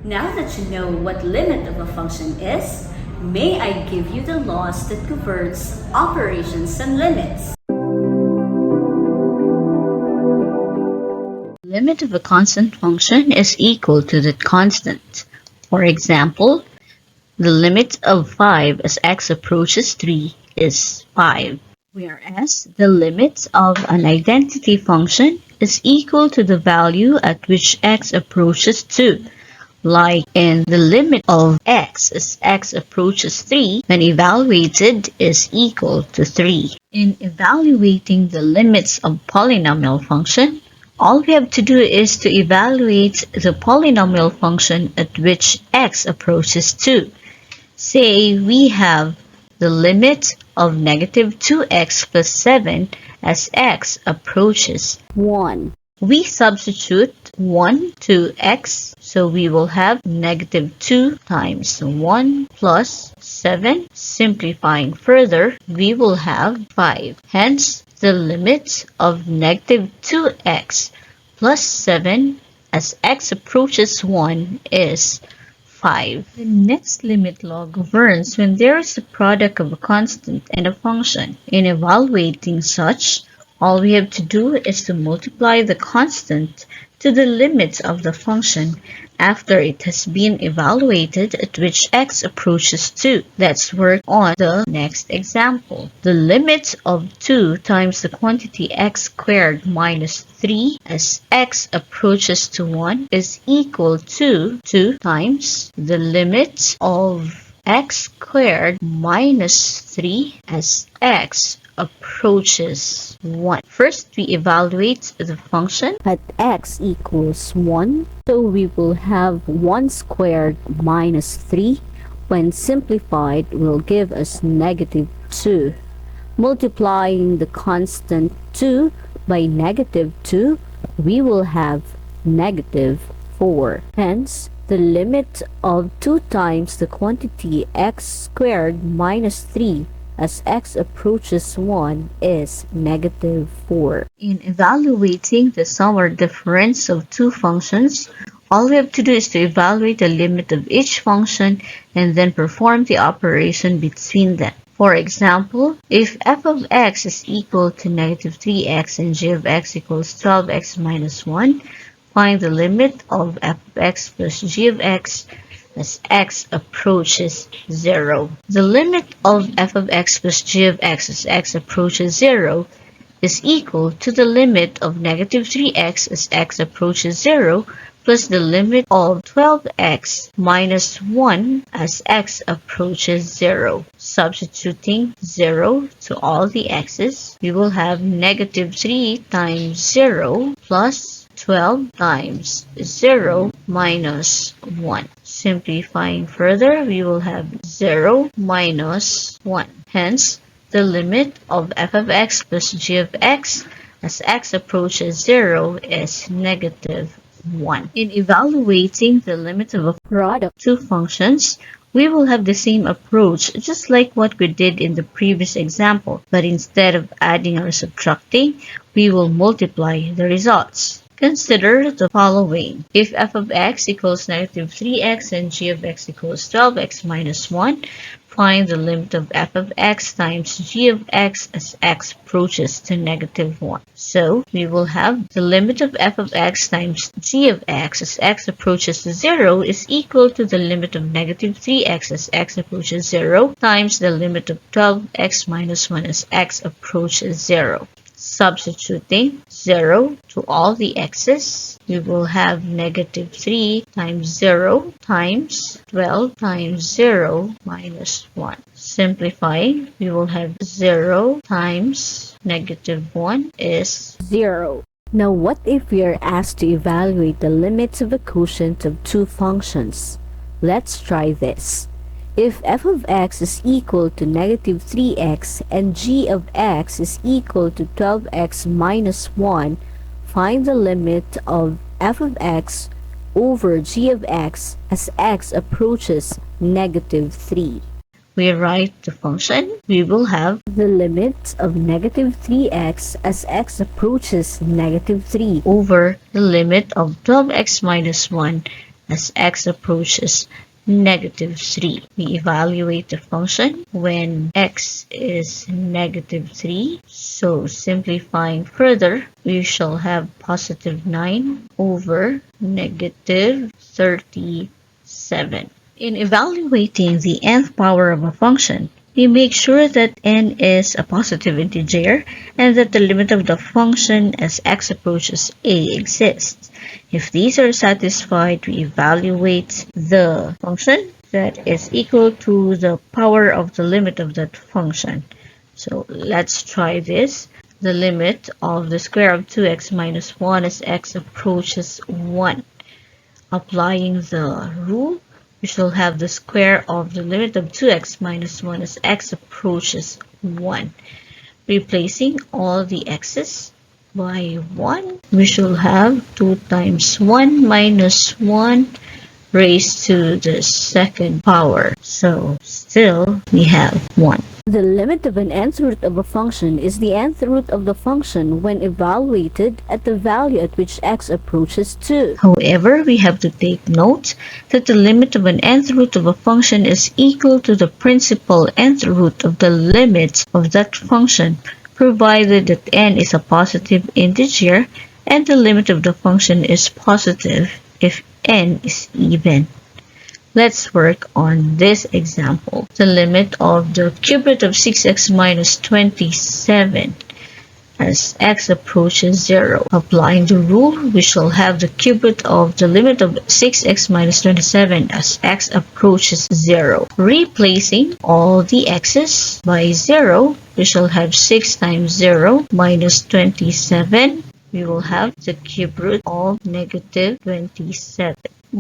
Now that you know what limit of a function is, may I give you the laws that governs operations and limits. The limit of a constant function is equal to that constant. For example, the limit of 5 as x approaches 3 is 5, whereas the limit of an identity function is equal to the value at which x approaches 2, like in the limit of x as x approaches 3 when evaluated is equal to 3. In evaluating the limits of polynomial function, all we have to do is to evaluate the polynomial function at which x approaches 2. Say we have the limit of negative 2x plus 7 as x approaches 1. We substitute 1 to x, so we will have negative 2 times 1 plus 7. Simplifying further, we will have 5. Hence, the limit of negative 2x plus 7 as x approaches 1 is 5. The next limit law governs when there is a product of a constant and a function. In evaluating such, all we have to do is to multiply the constant to the limits of the function after it has been evaluated at which x approaches 2. Let's work on the next example. The limit of 2 times the quantity x squared minus 3 as x approaches to 1 is equal to 2 times the limit of x squared minus 3 as x approaches 1. First, we evaluate the function at x equals 1. So we will have 1 squared minus 3. When simplified, will give us negative 2. Multiplying the constant 2 by negative 2, we will have negative 4. Hence, the limit of 2 times the quantity x squared minus 3 as x approaches 1 is negative 4. In evaluating the sum or difference of two functions, all we have to do is to evaluate the limit of each function and then perform the operation between them. For example, if f of x is equal to negative 3x and g of x equals 12x minus 1, find the limit of f of x plus g of x as x approaches 0. The limit of f of x plus g of x as x approaches 0 is equal to the limit of negative 3x as x approaches 0 plus the limit of 12x minus 1 as x approaches 0. Substituting 0 to all the x's, we will have negative 3 times 0 plus 12 times 0 minus 1. Simplifying further, we will have 0 minus 1. Hence, the limit of f of x plus g of x as x approaches 0 is negative 1. In evaluating the limit of a product of two functions, we will have the same approach just like what we did in the previous example, but instead of adding or subtracting, we will multiply the results. Consider the following. If f of x equals negative 3x and g of x equals 12x minus 1, find the limit of f of x times g of x as x approaches to negative 1. So, we will have the limit of f of x times g of x as x approaches to 0 is equal to the limit of negative 3x as x approaches 0 times the limit of 12x minus 1 as x approaches 0. Substituting 0 to all the x's, we will have negative 3 times 0 times 12 times 0 minus 1. Simplifying, we will have 0 times negative 1 is 0. Now what if we are asked to evaluate the limits of a quotient of two functions? Let's try this. If f of x is equal to negative 3x and g of x is equal to 12x minus 1, find the limit of f of x over g of x as x approaches negative 3. We write the function. We will have the limit of negative 3x as x approaches negative 3 over the limit of 12x minus 1 as x approaches -3. We evaluate the function when x is -3. So simplifying further, we shall have +9 over -37. In evaluating the nth power of a function, we make sure that n is a positive integer and that the limit of the function as x approaches a exists. If these are satisfied, we evaluate the function that is equal to the power of the limit of that function. So let's try this. The limit of the square of 2x minus 1 as x approaches 1. Applying the rule, we shall have the square of the limit of 2x minus 1 as x approaches 1. Replacing all the x's by 1, we shall have 2 times 1 minus 1 raised to the second power. So still we have 1. The limit of an nth root of a function is the nth root of the function when evaluated at the value at which x approaches 2. However, we have to take note that the limit of an nth root of a function is equal to the principal nth root of the limit of that function, provided that n is a positive integer and the limit of the function is positive if n is even. Let's work on this example. The limit of the cube root of 6x minus 27 as x approaches 0. Applying the rule, we shall have the cube root of the limit of 6x minus 27 as x approaches 0. Replacing all the x's by 0, we shall have 6 times 0 minus 27. We will have the cube root of -27.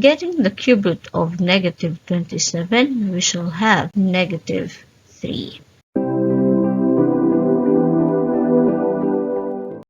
Getting the cube root of -27, we shall have -3.